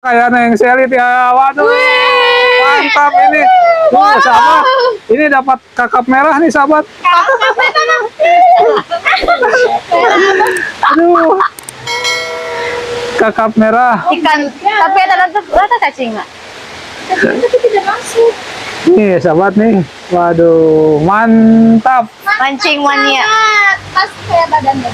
Kayak Neng Sally ya, waduh, mantap ini. Sahabat, ini dapat kakap merah nih sahabat. Aduh, kakap merah. Ikan, tapi ada cacing nggak? Tapi tidak masuk. Nih sahabat nih, waduh, mantap. Mancing mania. Pas kayak badannya.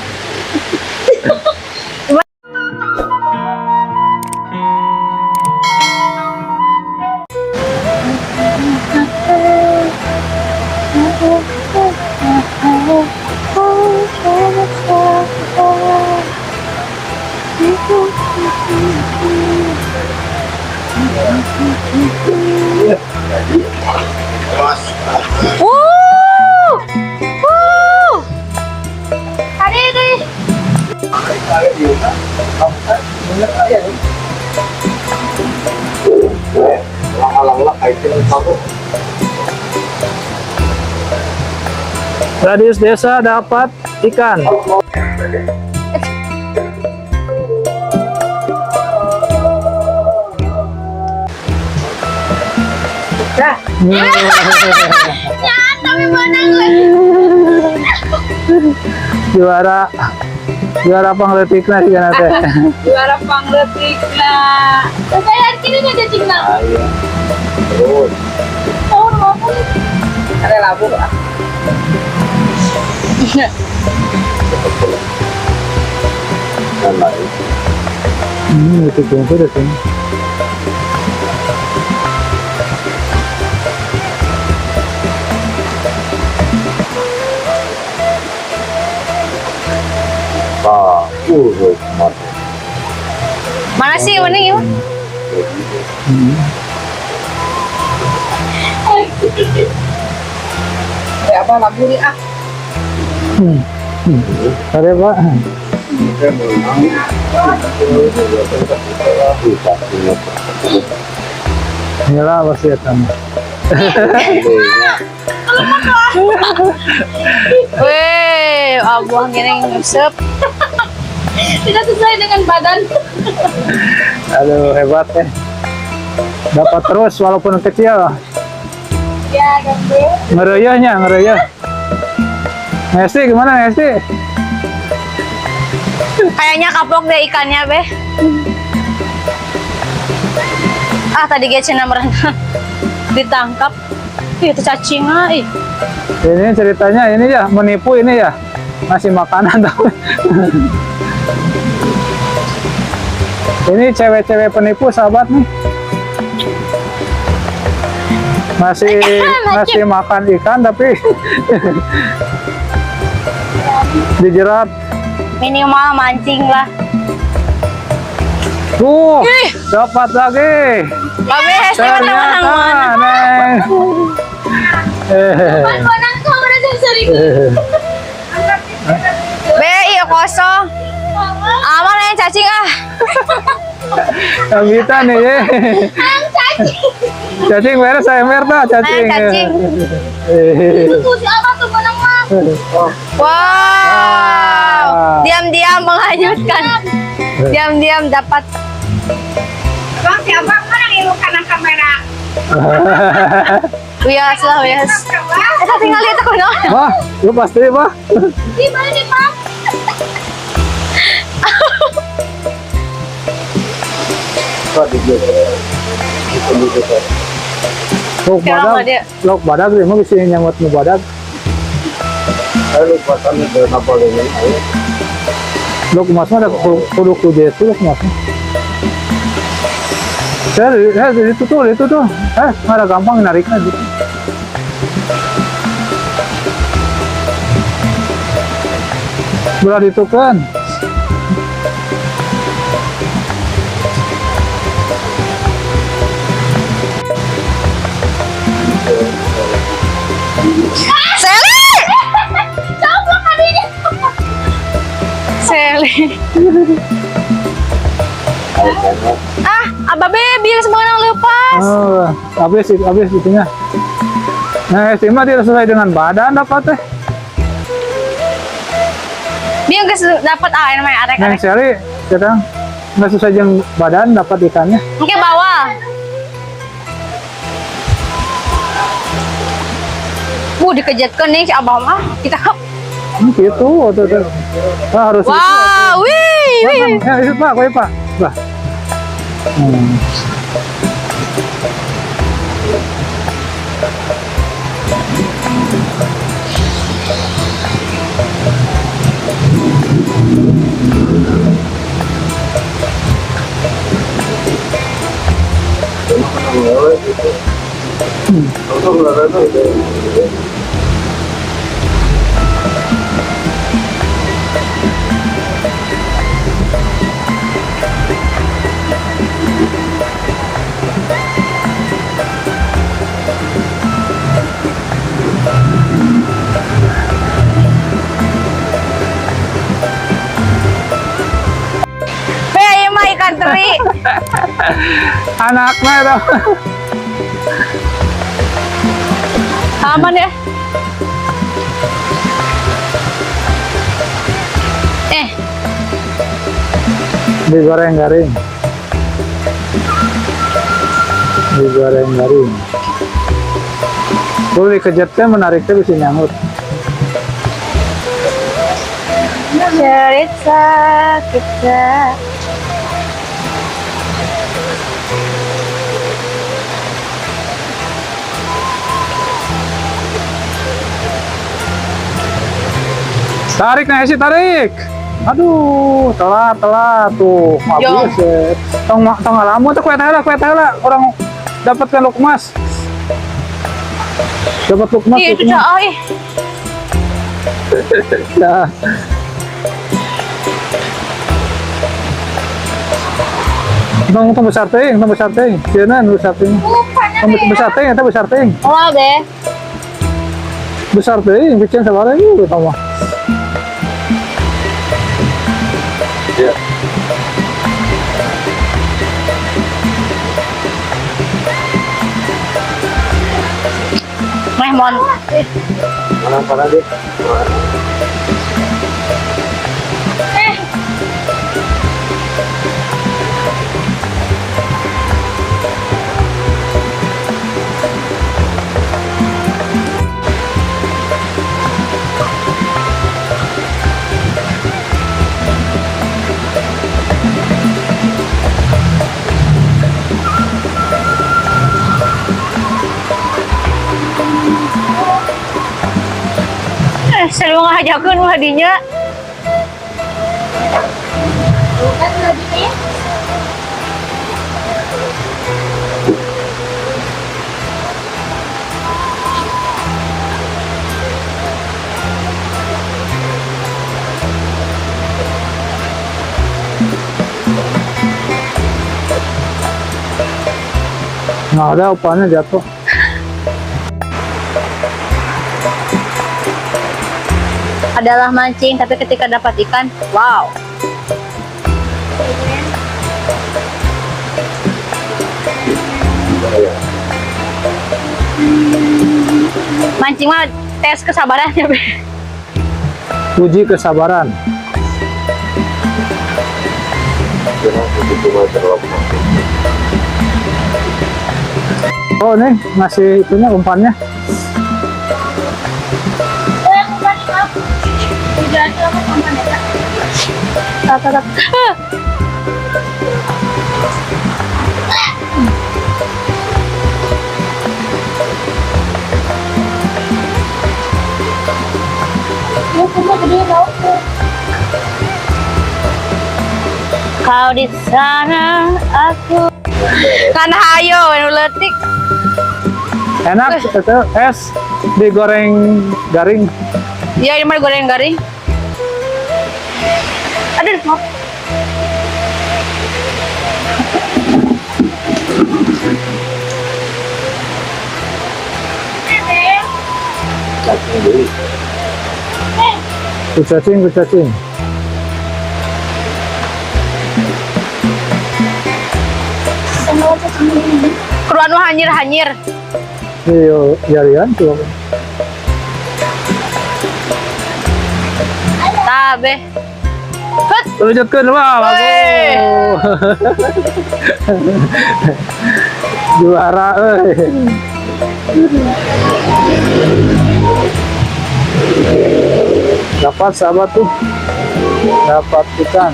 Radius desa dapat ikan. Ya, tapi menang lagi. Juara pangletikna sih kan teh. Juara pangletik lah. Saya kini nggak cacing nang. Oh, mau Ada labu lah. Itu kumpul itu. Mana sih ini yuk? Kayak apa labu nih ah? Ada Pak. Inilah wasiatan. Weh, abang gini ngusep. tidak sesuai dengan badan. Aduh hebat dapat terus walaupun kecil. Ya, gambar. Ngereyah. Ngesti gimana Ngesti? Kayaknya kapok deh ikannya, Beh. Ah, tadi Gecina merenang. Ditangkap. Ih, itu cacing ah. Ih. Ini ceritanya ini ya menipu ini ya. Ngasih makanan tahu. Ini cewek-cewek penipu sahabat nih. Ngasih makan ikan tapi dijerat. Minimal mancing lah. Tuh, dapat lagi. Babe, Hesti menang mana? Neng. Menang kau berasa sering. Be, iya kosong. Aman yang cacing ah. Yang kita nih ya. Cacing beres saya merta cacing. Cacing. Itu siapa tuh menang mah? Wow. Diam-diam menghanyutkan. Diam-diam dapat. Bang, siapa menang ilmu kanan kamera? Wias lah, wias. Kita tinggal lihat aku no. Wah, lu pasti Pak. Di mana nih, Pak? Lok badag dia mau bisa nyamut nu badag. Lok mas mah ada kudu kudu itu lok mas. Itu tuh. Ada gampang nariknya gitu. Belah itu kan. Sally! Coba kadinya. Sally. Ah, Abah Be, biar semuanya lepas. Oh, habis itunya. Nah, estimasi dia sesuai dengan badan dapat teh. Dia nggak dapat ah namanya arek-arek. Neng Sally, sekarang nggak susah yang badan dapat ikannya. Oke, bawah. Dikejetkan nih si abah mah. Kita Gitu, tuh. Ah, harus. wah, wih, wih. Ya, itu Pak, kue Pak. Bah. Hei, mah ikan teri. Anaknya itu. Aman ya. Digoreng garing. Digoreng garing. Kalau dikejetnya menariknya bisa nyangkut. Cerita kita. Tarik nih sih, tarik. Aduh, telat tuh. Yo. Habis ya. Tong ngalamun tuh kue tela orang dapatkan lukmas. Dapat lukmas. Ih, itu cah, ih. Ya. Tong besar ting. Cieuna nu besar ting. Tong besar ting. Oh, be. Besar ting, bikin sabaraha ieu tah mah. Ya. Meh mon. Mana deh. Selalu ngajakeun mah dinya. Nah, ada upahnya jatuh. Adalah mancing, tapi ketika dapat ikan, wow. Mancing mah tes kesabarannya, be. Uji kesabaran. Oh, nih ngasih itunya umpannya. Tatap. Kau di sana, aku kan hayo anu leutik. Enak itu es digoreng garing. Iya, ini mah goreng garing. Aduh, maaf. Kucacing. Keruan mah hanyir. Iya, jarian tuh. Tabe. Hut. Lanjutkan Pak. Bagus. Juara dapat sahabat tuh. Dapat ikan.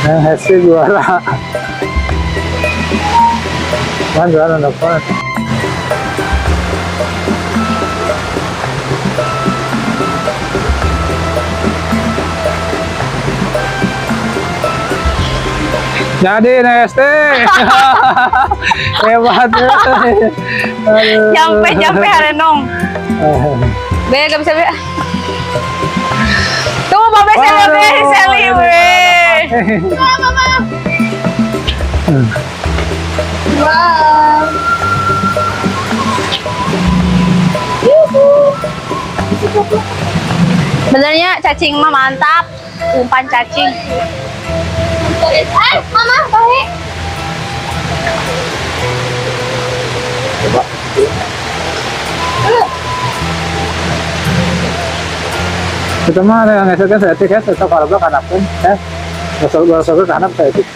Hasil juara. Mana dapat? Jadi NST. Hebat. Jampe Harenong. Be, gak bisa be. Tuh, Babe Seli, be. Mama. Wow. Benernya cacing mah mantap. Umpan cacing. Mama, baik. Coba. Kita mah yang ngeser saya tik ya, saya kalau belakang kanapkan ya. Masuk ke kanap saya tik.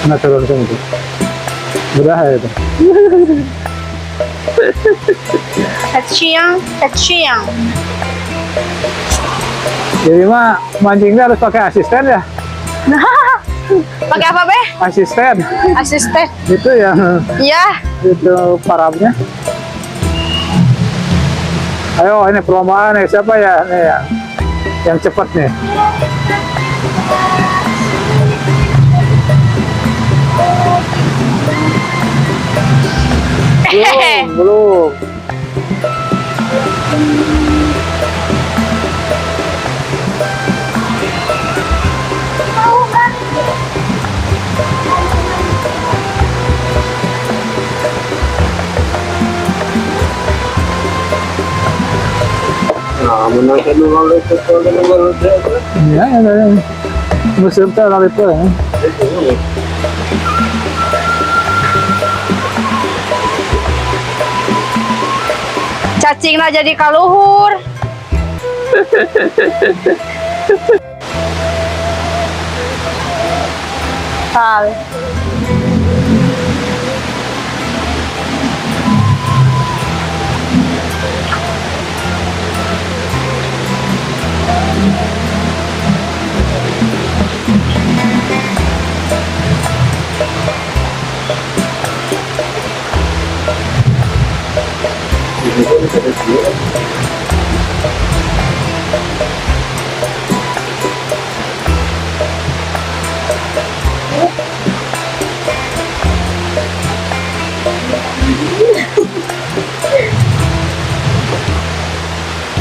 Nah turun itu. Udah ya itu. Keciang. Jadi mah mancingnya harus pakai asisten ya? Pakai apa be? Asisten. Itu yang Iya. itu parabnya. Ayo ini perlombaan nih, siapa ya nih yang cepat nih? Belum. Nah, menangkan kalau itu kalau Ya, musim terlalu itu ya. Cacing lah jadi kaluhur. Tal.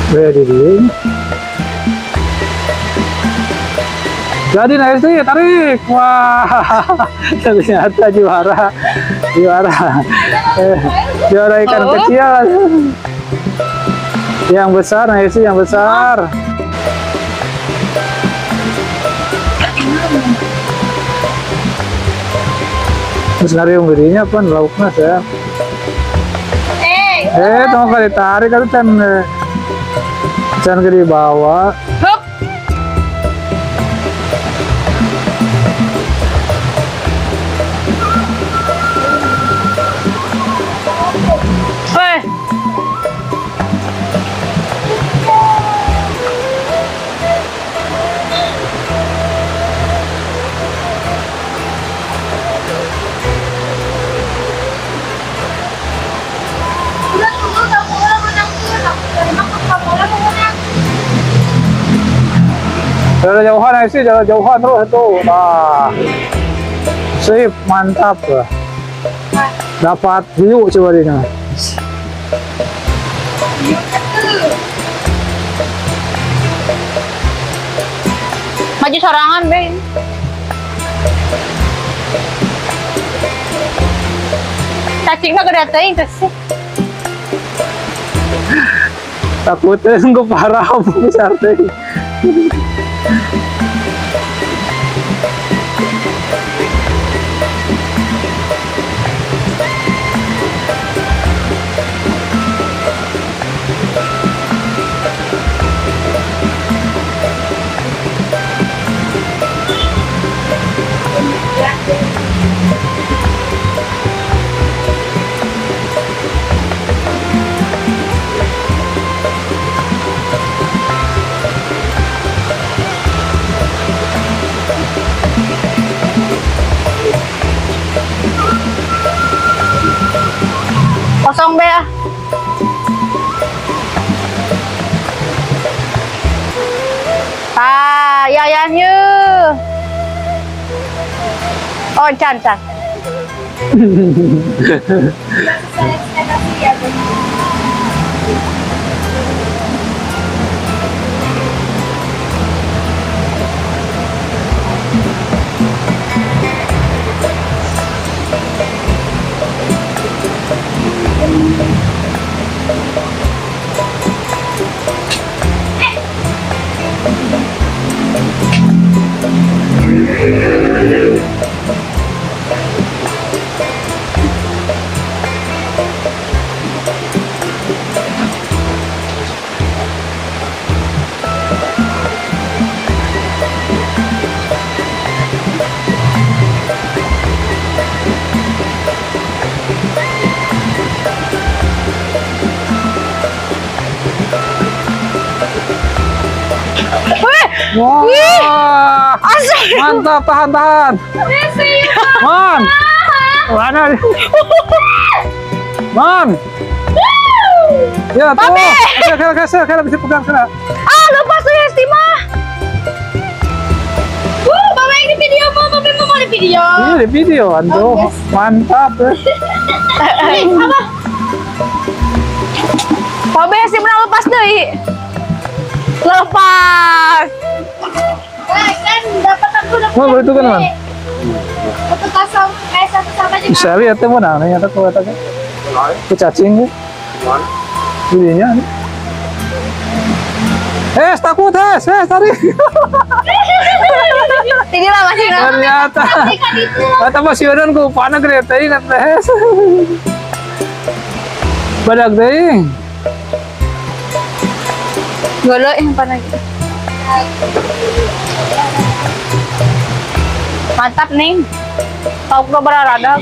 Ready. Jadi naik sih tarik. Wah, ternyata juara. Juara ikan kecil. Yang besar naik sih yang besar. Terus ngariung gerinya apa lauknya saya. Tunggu kali tarik kan can ke bawah. Hup. Jalan jauhan aja sih, jalan jauhan terus itu. Nah, sip, mantap. Dapat hiu coba ini. Maju sorangan, be. Cacingnya gede teuing teh sih. Takutnya gue parah besar deh. Kosong be ya. Yayan yuk. Oh, Chan. Wah, Asik. mantap, tahan. Man, mana? Man, ya tuh. Mami. Kira bisa pegang sana. Lepas tuh Hesti mah. Mama ini video Mama di video. Ini di video, tuh. Mantap. Babe Hesti menang lepas deh. Lepas. Kan dapat aku dapat. Oh, itu kan, Man. Satu kosong kayak satu sama juga. Bisa lihat tuh mana? Nih ada tuh katakan. Itu cacing nih. Videonya. Takut, tarik. Ini lah masih nang. Ternyata. Kata Mas Yodan ku panah gede tadi ingat tes. Badak deh. Golo yang panah gitu. Mantap nih. Tahu ke berada.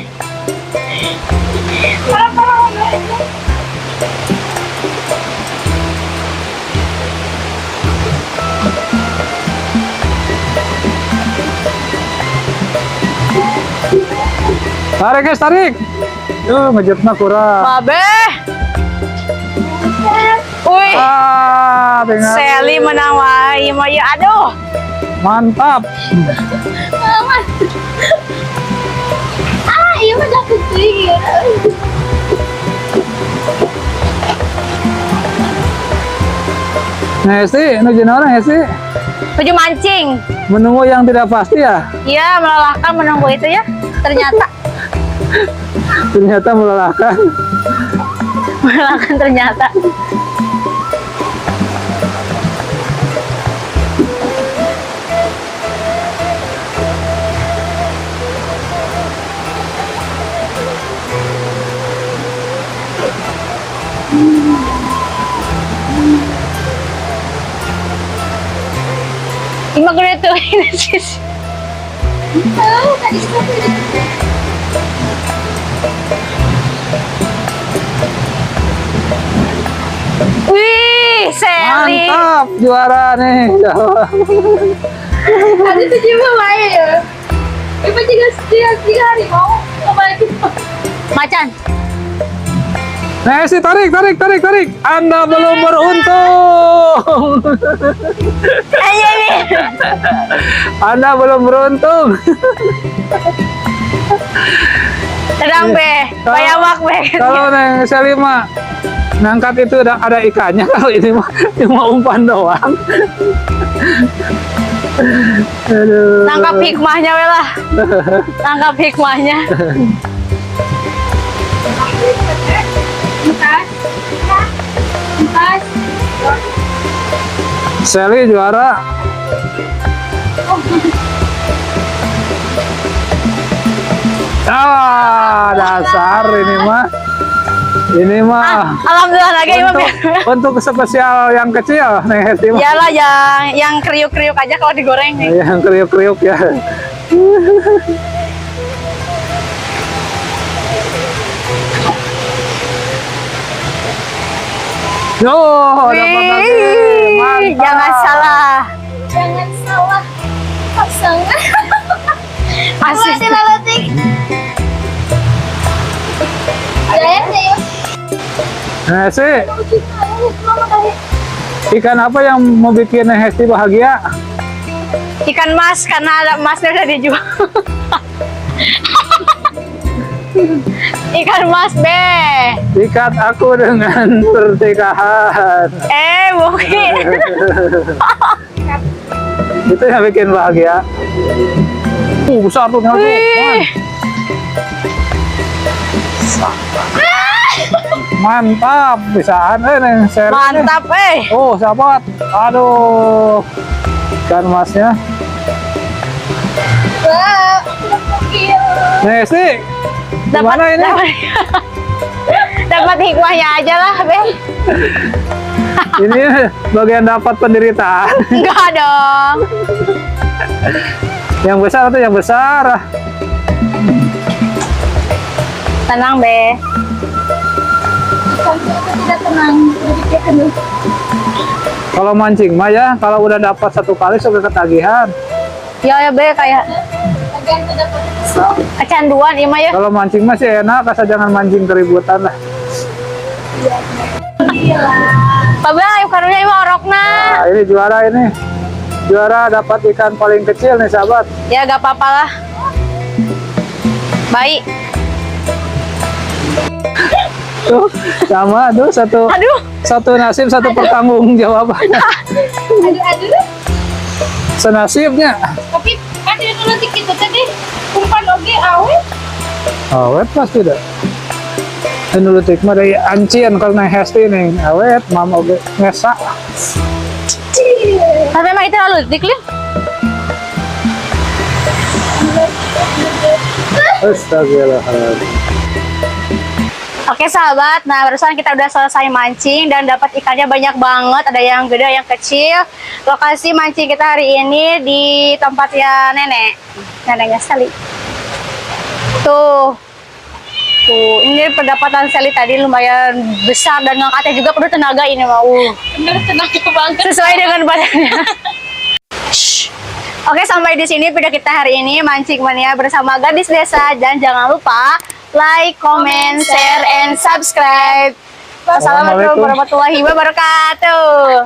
Tarik guys, tarik. Ngejetna kurang. Babe. Wih. Dengar. Sally menang wae. Ya aduh. Mantap. Iya mah jatuh tinggi. Hesti, nuju orang Hesti. Tujuh mancing. Menunggu yang tidak pasti ya. Iya, melelahkan menunggu itu ya. Ternyata. Ternyata melelahkan. Melelahkan ternyata. Ima gede tuh ini sis. Tahu tadi seperti Wih, Sally. Mantap, juara nih. tadi tuh juga main ya. Ibu juga tiga hari mau kembali. Macan. Hesti, tarik. Anda belum beruntung. Ini. Anda belum beruntung. Tenang be, bayamak be. Kalau Neng Selima ngangkat itu ada ikannya. Kalau ini mah cuma umpan doang. Aduh. Tangkap hikmahnya we lah. Tangkap hikmahnya. Empat. Sally juara. Dasar ini mah. Alhamdulillah lagi Ima. Untuk spesial yang kecil nih Hesti mah. Iyalah yang kriuk-kriuk aja kalau digoreng nih. Yang kriuk-kriuk ya. Dapat lagi. Mantap. Jangan salah. Jangan salah. Pasangan. Asik. Lalating. Jaya. Nah, sih, Mama dari ikan apa yang mau bikin Hesti bahagia? Ikan mas, karena ada emasnya udah dijual. Ikan mas, Be. Ikat aku dengan pernikahan. Mungkin. Itu yang bikin bahagia. Besar tuh ternyata. Wih. Mantap, bisaan nih share. Mantap, Oh, sahabat. Aduh. Ikan masnya. Wah, udah panggil. Nih, sih. Gimana ini? Dapat hikmahnya aja lah, Be. Ini bagian dapat penderitaan. Enggak dong. Yang besar tuh yang besar. Tenang, Be. Sampai aku tidak tenang. Berpikir penuh. Kalau mancing mah ya, kalau udah dapat satu kali suka ketagihan. Ya, Be, kayak Agar tidak dapat. kecanduan, Ima ya. Kalau mancing mah sih enak, asal jangan mancing keributan lah. Tapi ayo karunya Ima orokna. Nah, ini juara ini. Juara dapat ikan paling kecil nih, sahabat. Ya, gak apa-apa lah. Baik. Tuh, sama tuh Aduh. satu nasib satu pertanggungjawaban. Aduh. Senasibnya. Tapi ada yang nanti kita tadi umpan oge awet. Awet pasti dah. Dulu tik mah dari ancian karena Hesti nih. Awet, mama oge ngesak. Tapi emang itu lalu diklik. Astagfirullahaladzim. Oke sahabat, nah barusan kita udah selesai mancing dan dapat ikannya banyak banget. Ada yang gede, yang kecil. Lokasi mancing kita hari ini di tempatnya neneknya Sally. Tuh, ini pendapatan Sally tadi lumayan besar dan ngangkatnya juga perlu tenaga ini mau. Bener tenaga banget. Sesuai dengan badannya. Shh. Oke, sampai di sini video kita hari ini mancing mania bersama gadis desa, dan jangan lupa like, comment, share, and subscribe. Wassalamualaikum warahmatullahi wabarakatuh.